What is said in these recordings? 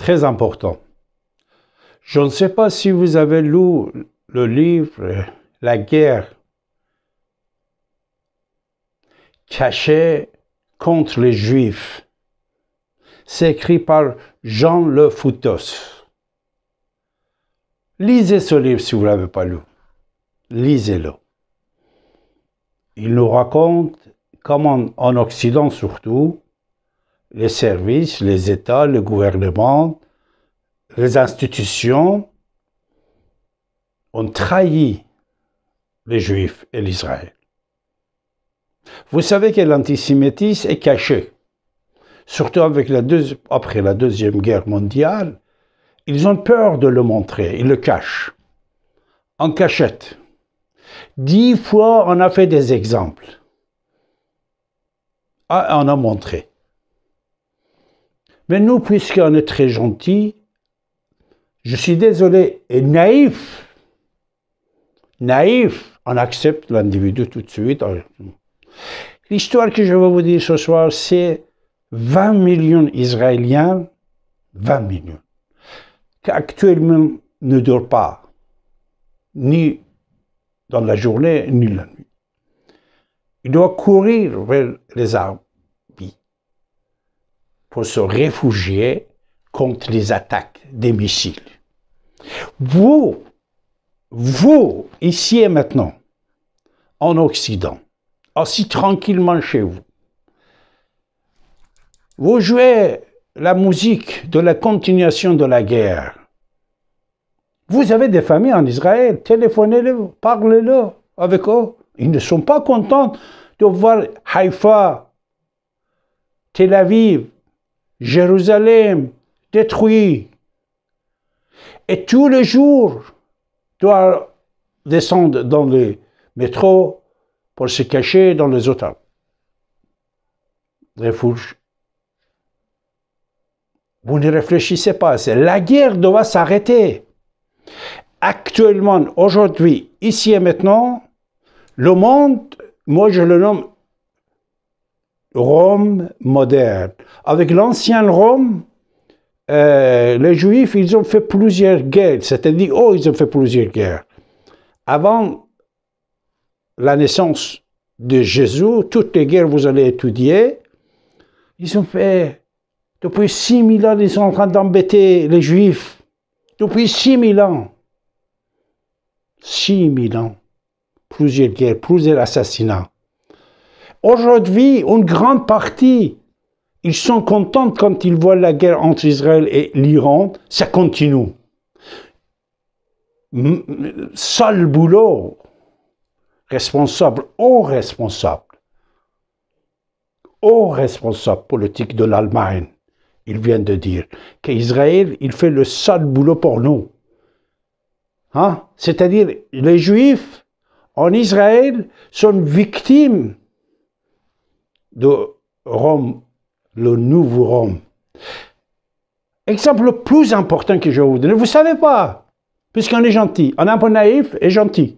très important. Je ne sais pas si vous avez lu le livre « La guerre cachée contre les Juifs ». C'est écrit par Jean Le Foutos. Lisez ce livre si vous ne l'avez pas lu. Lisez-le. Il nous raconte comment, en Occident surtout, les services, les États, le gouvernement, les institutions ont trahi les Juifs et l'Israël. Vous savez que l'antisémitisme est caché. Surtout après la Deuxième Guerre mondiale, ils ont peur de le montrer, ils le cachent. En cachette. 10 fois, on a fait des exemples. Ah, on a montré. Mais nous, puisqu'on est très gentils, je suis désolé, et naïf, on accepte l'individu tout de suite. L'histoire que je vais vous dire ce soir, c'est 20 millions d'Israéliens, 20 millions, qui actuellement ne dorment pas, ni dans la journée, ni la nuit. Ils doivent courir vers les arbres pour se réfugier contre les attaques des missiles. Vous, ici et maintenant, en Occident, assis tranquillement chez vous, vous jouez la musique de la continuation de la guerre. Vous avez des familles en Israël, téléphonez-les, parlez-le avec eux. Ils ne sont pas contents de voir Haïfa, Tel Aviv, Jérusalem détruit. Et tous les jours, doivent descendre dans les métros pour se cacher dans les hôtels. Refuge. Vous ne réfléchissez pas assez. La guerre doit s'arrêter. Actuellement, aujourd'hui, ici et maintenant, le monde, moi je le nomme Rome moderne. Avec l'ancien Rome, les Juifs, ils ont fait plusieurs guerres. C'est-à-dire, ils ont fait plusieurs guerres. Avant la naissance de Jésus, toutes les guerres que vous allez étudier, ils ont fait, depuis 6000 ans, ils sont en train d'embêter les Juifs. Depuis 6000 ans. 6000 ans. Plusieurs guerres, plusieurs assassinats. Aujourd'hui, une grande partie, ils sont contents quand ils voient la guerre entre Israël et l'Iran, ça continue. Seul boulot, responsable politique de l'Allemagne, il vient de dire qu'Israël, il fait le sale boulot pour nous. Hein? C'est-à-dire, les Juifs en Israël sont victimes de Rome, le nouveau Rome. Exemple le plus important que je vais vous donner, vous ne savez pas, puisqu'on est gentil, on est un peu naïf et gentil.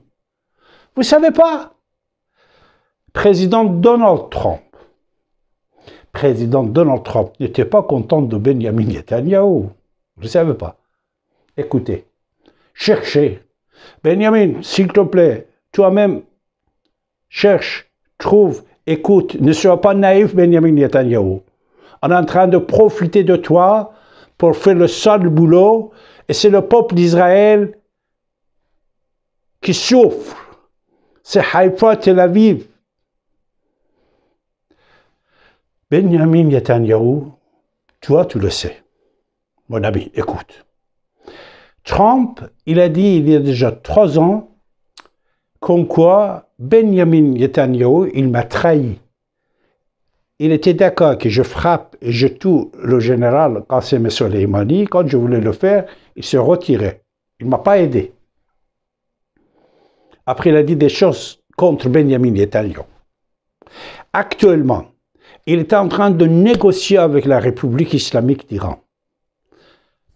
Vous ne savez pas, président Donald Trump n'était pas content de Benjamin Netanyahu. Vous ne savez pas. Écoutez, cherchez. Benjamin, s'il te plaît, toi-même, cherche, trouve, écoute, ne sois pas naïf, Benjamin Netanyahu. On est en train de profiter de toi pour faire le sale boulot, et c'est le peuple d'Israël qui souffre. C'est Haïfa, Tel Aviv. Benjamin Netanyahu, toi, tu le sais. Mon ami, écoute. Trump, il a dit il y a déjà 3 ans, comme quoi Benjamin Netanyahu, il m'a trahi. Il était d'accord que je frappe et je tue le général Qasem Soleimani. Quand je voulais le faire, il se retirait. Il ne m'a pas aidé. Après, il a dit des choses contre Benjamin Netanyahu. Actuellement, il est en train de négocier avec la République islamique d'Iran.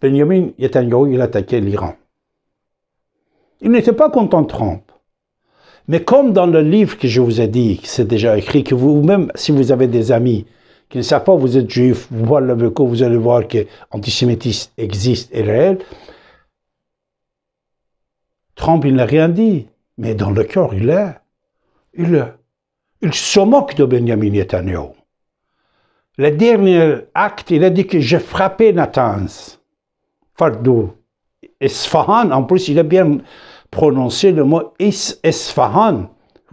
Benjamin Netanyahu, il attaquait l'Iran. Il n'était pas content de Trump. Mais comme dans le livre que je vous ai dit, c'est déjà écrit, que vous-même, si vous avez des amis qui ne savent pas que vous êtes juif, voir le vécu, vous allez voir que l'antisémitisme existe et est réel. Trump, il n'a rien dit, mais dans le cœur, il est. Il se moque de Benjamin Netanyahu. Le dernier acte, il a dit que j'ai frappé Natanz. Fardo. Isfahan, en plus, il a bien prononcé le mot Isfahan.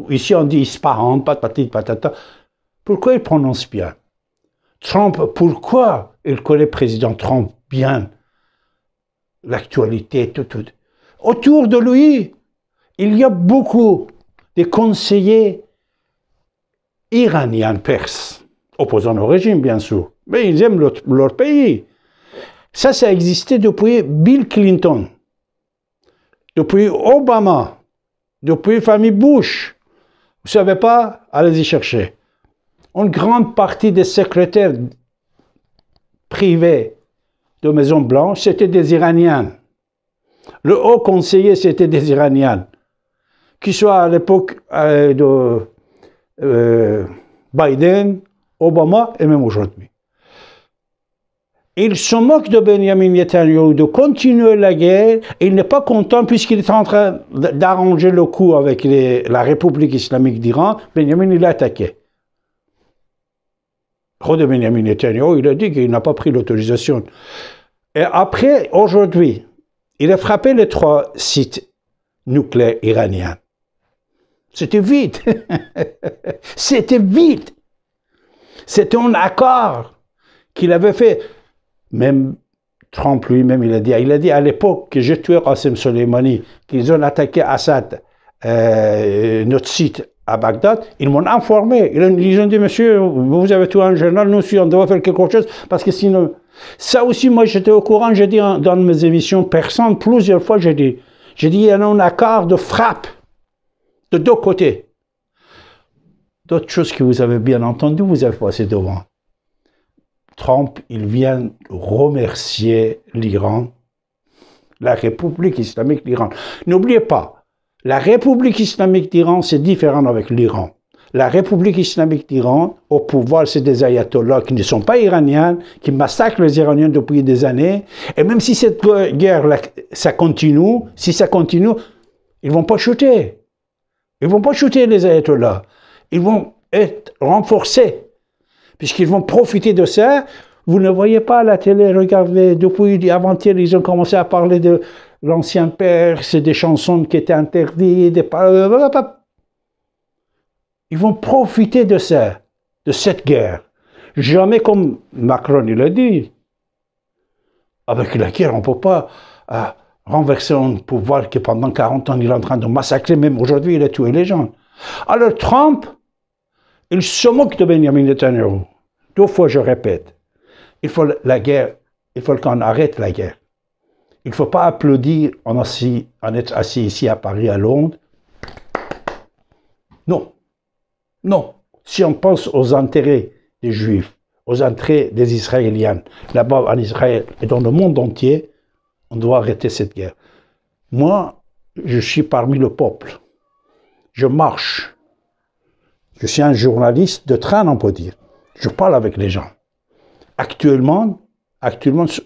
Ici, on dit Isfahan, patati patata. Pourquoi il prononce bien? Trump, pourquoi il connaît le président Trump bien? L'actualité, tout. Autour de lui, il y a beaucoup de conseillers iraniens, perses, opposants au régime, bien sûr, mais ils aiment leur pays. Ça a existé depuis Bill Clinton, depuis Obama, depuis la famille Bush. Vous ne savez pas? Allez-y chercher. Une grande partie des secrétaires privés de Maison-Blanche, c'était des Iraniens. Le haut conseiller, c'était des Iraniens. Qu'ils soient à l'époque de Biden, Obama et même aujourd'hui. Il se moque de Benjamin Netanyahu de continuer la guerre. Il n'est pas content puisqu'il est en train d'arranger le coup avec la République islamique d'Iran. Benjamin, il a attaqué. De Benjamin Netanyahu, il a dit qu'il n'a pas pris l'autorisation. Et après, aujourd'hui, il a frappé les 3 sites nucléaires iraniens. C'était vide. C'était vide. C'était un accord qu'il avait fait. Même Trump lui-même, il a dit à l'époque que j'ai tué Qasem Soleimani, qu'ils ont attaqué Assad, notre site à Bagdad, ils m'ont informé. Ils ont dit, monsieur, vous avez tué un général, nous aussi, on doit faire quelque chose, parce que sinon... Ça aussi, moi, j'étais au courant, j'ai dit dans mes émissions persantes, plusieurs fois, j'ai dit, il y a un accord de frappe de 2 côtés. D'autres choses que vous avez bien entendues, vous avez passé devant. Trump, il vient remercier l'Iran, la République islamique d'Iran. N'oubliez pas, la République islamique d'Iran, c'est différent avec l'Iran. La République islamique d'Iran, au pouvoir, c'est des ayatollahs qui ne sont pas iraniens, qui massacrent les Iraniens depuis des années. Et même si cette guerre, ça continue, ils ne vont pas chuter. Ils ne vont pas chuter les ayatollahs. Ils vont être renforcés. Puisqu'ils vont profiter de ça. Vous ne voyez pas à la télé, regardez, depuis avant-hier, ils ont commencé à parler de l'ancien Perse, des chansons qui étaient interdites, ils vont profiter de ça, de cette guerre. Jamais comme Macron, il a dit. Avec la guerre, on ne peut pas renverser un pouvoir qui pendant 40 ans, il est en train de massacrer, même aujourd'hui, il a tué les gens. Alors Trump, il se moque de Benjamin Netanyahu. 2 fois, je répète, il faut la guerre, il faut qu'on arrête la guerre. Il ne faut pas applaudir en être assis ici à Paris, à Londres. Non. Non. Si on pense aux intérêts des Juifs, aux intérêts des Israéliens, là-bas en Israël et dans le monde entier, on doit arrêter cette guerre. Moi, je suis parmi le peuple. Je marche. Je suis un journaliste de train, on peut dire. Je parle avec les gens. Actuellement,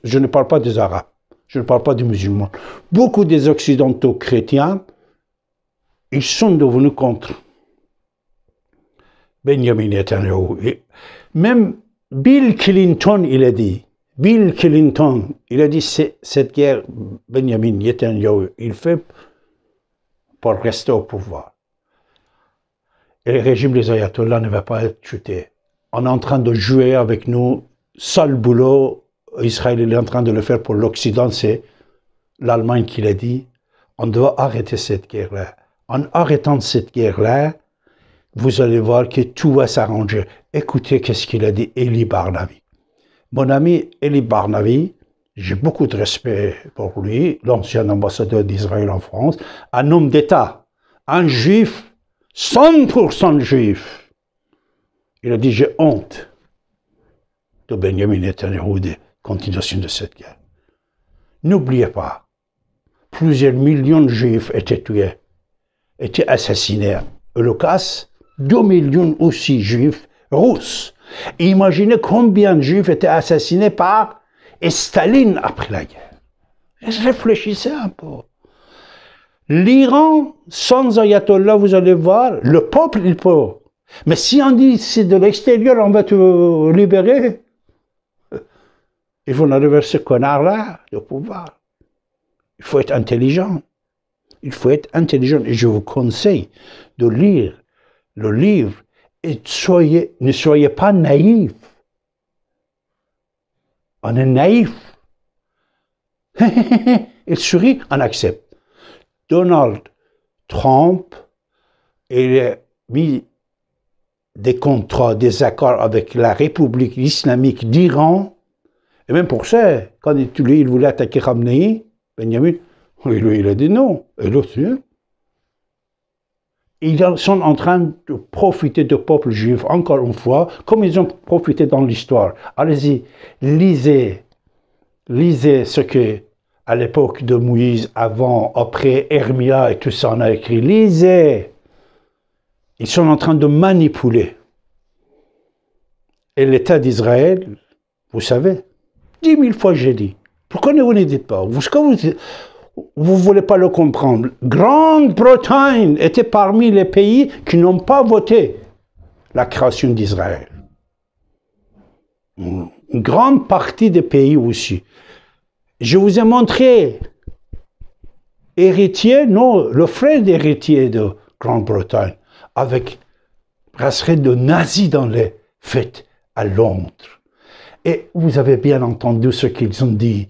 je ne parle pas des Arabes. Je ne parle pas des musulmans. Beaucoup des Occidentaux chrétiens, ils sont devenus contre Benjamin Netanyahu. Et même Bill Clinton, il a dit, cette guerre, Benjamin Netanyahu, il fait pour rester au pouvoir. Et le régime des ayatollahs ne va pas être chuté. On est en train de jouer avec nous, sale boulot. Israël est en train de le faire pour l'Occident, c'est l'Allemagne qui l'a dit. On doit arrêter cette guerre-là. En arrêtant cette guerre-là, vous allez voir que tout va s'arranger. Écoutez qu'est-ce qu'il a dit Eli Barnavi. Mon ami Eli Barnavi, j'ai beaucoup de respect pour lui, l'ancien ambassadeur d'Israël en France, un homme d'État, un juif, 100% juif. Il a dit, j'ai honte de Benjamin Netanyahu, de continuation de cette guerre. N'oubliez pas, plusieurs millions de juifs étaient tués, étaient assassinés. Holocauste, 2 millions aussi juifs russes Et imaginez combien de Juifs étaient assassinés par Staline après la guerre. Réfléchissez un peu. L'Iran, sans ayatollah, vous allez voir, le peuple, il peut. Mais si on dit c'est de l'extérieur, on va te libérer, ils vont arriver ce connard-là de pouvoir. Il faut être intelligent. Il faut être intelligent. Et je vous conseille de lire le livre et ne soyez pas naïfs. On est naïfs. Il sourit, on accepte. Donald Trump, il a mis des contrats, des accords avec la République islamique d'Iran. Et même pour ça, quand il voulait attaquer Khamenei, Benjamin, lui, il a dit non. Et l'autre, ils sont en train de profiter du peuple juif, encore une fois, comme ils ont profité dans l'histoire. Allez-y, lisez ce que, à l'époque de Moïse, avant, après, Hermia et tout ça, on a écrit. Lisez. Ils sont en train de manipuler. Et l'État d'Israël, vous savez, 10 000 fois j'ai dit. Pourquoi ne vous ne dites pas? Vous ne voulez pas le comprendre. Grande-Bretagne était parmi les pays qui n'ont pas voté la création d'Israël. Une grande partie des pays aussi. Je vous ai montré héritier, non, le frère d'héritier de Grande-Bretagne, avec brasserie de nazis dans les fêtes à Londres. Et vous avez bien entendu ce qu'ils ont dit,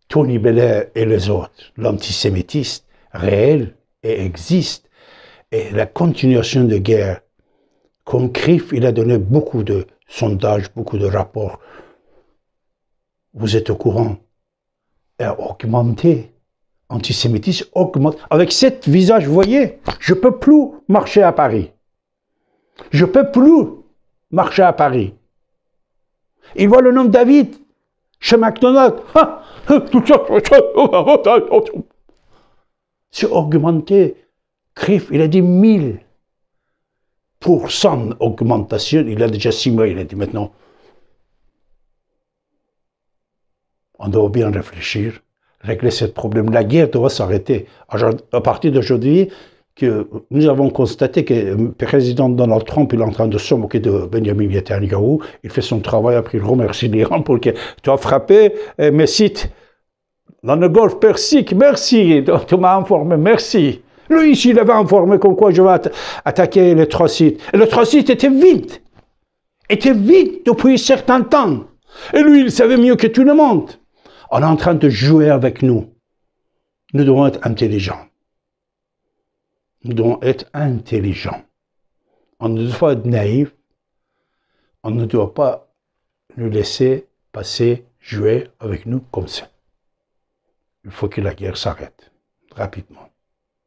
Tony Blair et les autres. L'antisémitisme réel et existe. Et la continuation de guerre, comme CRIF, il a donné beaucoup de sondages, beaucoup de rapports. Vous êtes au courant. Et a augmenté. Antisémitisme augmente. Avec cet visage, vous voyez, je ne peux plus marcher à Paris. Je ne peux plus marcher à Paris. Il voit le nom de David chez McDonald's. C'est augmenté. CRIF, il a dit 1000% augmentation. Il a déjà 6 mois, il a dit maintenant. On doit bien réfléchir, régler ce problème. La guerre doit s'arrêter. À partir d'aujourd'hui, nous avons constaté que le président Donald Trump il est en train de se moquer de Benjamin Netanyahu. Il fait son travail, après il remercie l'Iran pour que tu as frappé mes sites dans le golfe Persique. Merci, tu m'as informé, merci. Lui, ici, il avait informé comme quoi je vais attaquer les 3 sites. Et les 3 sites étaient vides. Étaient vides depuis un certain temps. Et lui, il savait mieux que tout le monde. On est en train de jouer avec nous. Nous devons être intelligents. Nous devons être intelligents. On ne doit pas être naïfs. On ne doit pas nous laisser passer, jouer avec nous comme ça. Il faut que la guerre s'arrête rapidement.